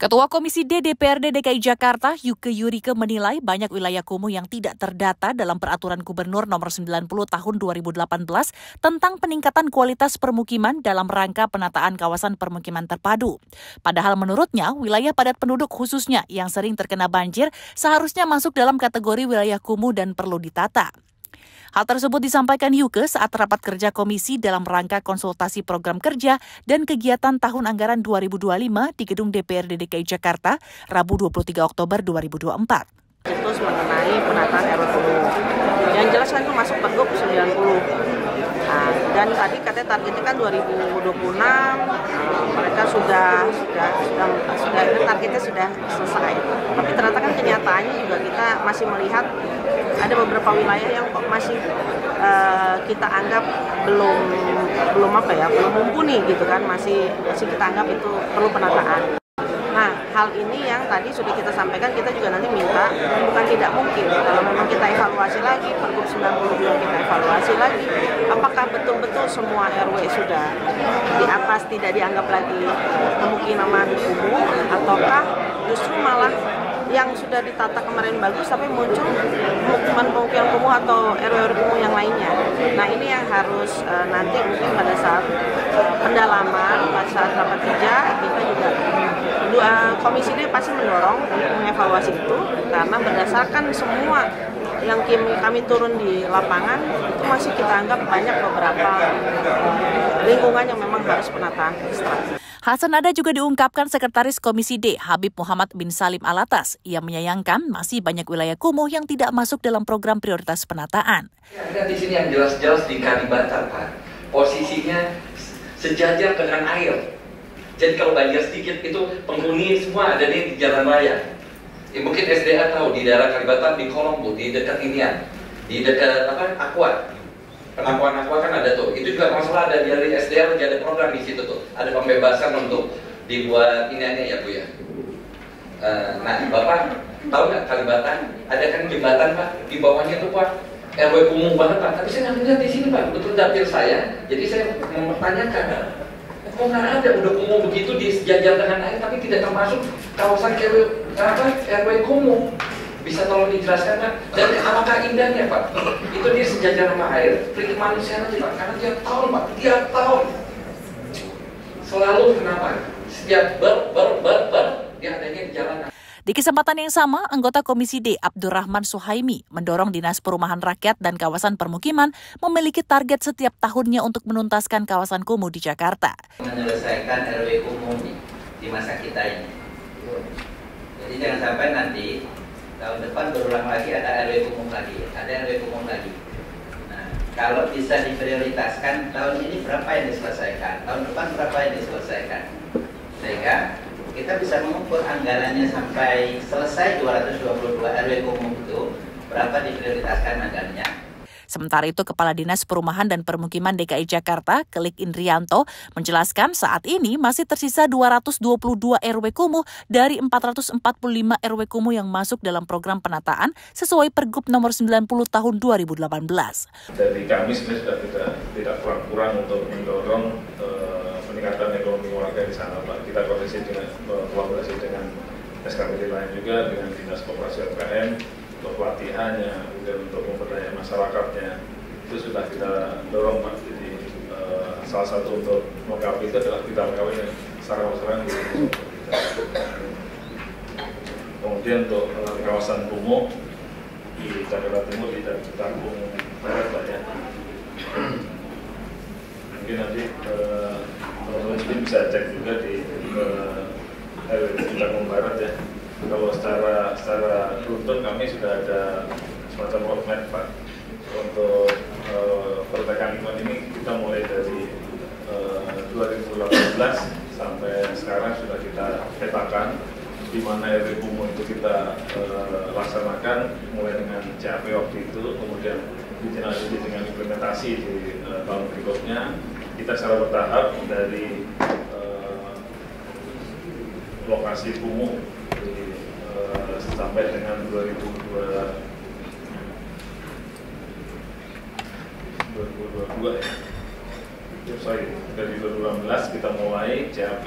Ketua Komisi D DPRD DKI Jakarta, Yuke Yurike menilai banyak wilayah kumuh yang tidak terdata dalam Peraturan Gubernur Nomor 90 Tahun 2018 tentang peningkatan kualitas permukiman dalam rangka penataan kawasan permukiman terpadu. Padahal menurutnya, wilayah padat penduduk khususnya yang sering terkena banjir seharusnya masuk dalam kategori wilayah kumuh dan perlu ditata. Hal tersebut disampaikan Yuke saat rapat kerja komisi dalam rangka konsultasi program kerja dan kegiatan tahun anggaran 2025 di Gedung DPRD DKI Jakarta, Rabu 23 Oktober 2024. Itu mengenai penataan RW kumuh. Yang jelas kan itu masuk Pergub 90. Dan tadi katanya targetnya kan 2026, mereka sudah targetnya sudah selesai. Tapi ternyata kan kenyataannya juga kita masih melihat ada beberapa wilayah yang kok masih kita anggap belum mumpuni gitu kan, masih kita anggap itu perlu penataan. Nah, hal ini yang tadi sudah kita sampaikan, kita juga nanti minta, bukan tidak mungkin, kalau memang kita evaluasi lagi, Pergub 90 juga kita evaluasi lagi, apakah betul-betul semua RW sudah di atas tidak dianggap lagi pemukiman kumuh, ataukah justru malah yang sudah ditata kemarin bagus tapi muncul pemukiman kumuh atau RW kumuh yang lainnya. Nah, ini yang harus nanti mungkin pada saat pendalaman, pada saat rapat kerja, kita juga komisi ini pasti mendorong mengevaluasi itu, karena berdasarkan semua yang kami turun di lapangan itu masih kita anggap banyak beberapa lingkungan yang memang harus penataan ekstra. Hal senada juga diungkapkan Sekretaris Komisi D Habib Muhammad bin Salim Alatas. Ia menyayangkan masih banyak wilayah kumuh yang tidak masuk dalam program prioritas penataan. Lihat di sini yang jelas-jelas di Kalibata, Pak. Posisinya sejajar dengan air. Jadi kalau banjir sedikit itu penghuni semua ada di jalan raya. Mungkin SDA tahu di daerah Kalibata, di Kolombo, di dekat inian, di dekat Aqua. Penangguhan Aqua kan ada tuh. Itu juga masalah ada dari SDA ada program di situ tuh. Ada pembebasan untuk dibuat iniannya ya Bu ya. Nah Bapak tahu nggak Kalibata? Ada kan jembatan Pak di bawahnya tuh Pak. RW kumuh banget Pak. Tapi saya nggak lihat di sini Pak. Betul dapil saya. Jadi saya mempertanyakan. Kok nggak ada udah kumuh begitu di sejajar dengan air tapi tidak termasuk kawasan RW kumuh. Bisa tolong dijelaskan Pak? Dan apakah indahnya Pak? Itu dia sejajar sama air, pergi manusia nanti Pak. Karena tiap tahun Pak, tiap tahun selalu kenapa? Setiap dia adanya di jalanan. Di kesempatan yang sama, anggota Komisi D Abdurrahman Suhaimi mendorong Dinas Perumahan Rakyat dan Kawasan Permukiman memiliki target setiap tahunnya untuk menuntaskan kawasan kumuh di Jakarta. Menyelesaikan RW kumuh di masa kita ini. Jadi jangan sampai nanti tahun depan berulang lagi ada RW kumuh lagi, ada RW kumuh lagi. Nah, kalau bisa diprioritaskan tahun ini berapa yang diselesaikan, tahun depan berapa yang diselesaikan, sehingga kita bisa mengukur anggarannya sampai selesai 222 RW kumuh itu berapa diprioritaskan anggarannya. Sementara itu, Kepala Dinas Perumahan dan Permukiman DKI Jakarta, Kelik Indrianto, menjelaskan saat ini masih tersisa 222 RW kumuh dari 445 RW kumuh yang masuk dalam program penataan sesuai Pergub Nomor 90 Tahun 2018. Dari kami sebenarnya sudah tidak kurang-kurang untuk mendorong peningkatan ekonomi warga di sana, Pak. Kita kolaborasi dengan SKPD lain juga, dengan Dinas Koperasi UMKM, untuk pelatihannya, kemudian untuk pemberdayaan masyarakatnya, itu sudah kita dorong Pak. Jadi salah satu untuk melengkapi itu adalah kita melengkapi secara masyarakat. Kemudian untuk kawasan kumuh di Jakarta Timur, di Cakung Barat Pak ya. Mungkin nanti teman-teman mungkin bisa cek juga di Cakung Barat ya. Kalau secara runtun kami sudah ada semacam roadmap Pak untuk perbaikan lingkungan ini. Kita mulai dari 2018 sampai sekarang sudah kita petakan di mana RW kumuh itu kita laksanakan mulai dengan CAP waktu itu, kemudian ditindaklanjuti dengan implementasi di tahun berikutnya. Kita secara bertahap dari lokasi kumuh sampai dengan 2022 ya. Dari 2018 kita mulai CAP,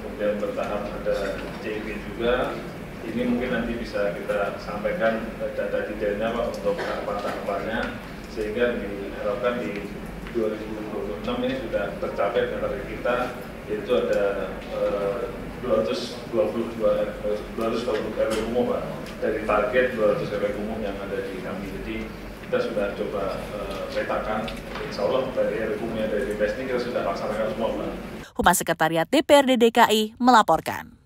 kemudian bertahap ada JP sedikit juga. Ini mungkin nanti bisa kita sampaikan data detailnya Pak untuk tahapan-tahapannya, sehingga diharapkan di 2026 ini sudah tercapai dengan target kita, yaitu ada 220 RW umum Pak, dari target 200 RW umum yang ada di kami. Jadi kita sudah coba petakan, insya Allah dari RW umum yang dari BES ini kita sudah laksanakan semua Pak. Humas Sekretariat DPRD DKI melaporkan.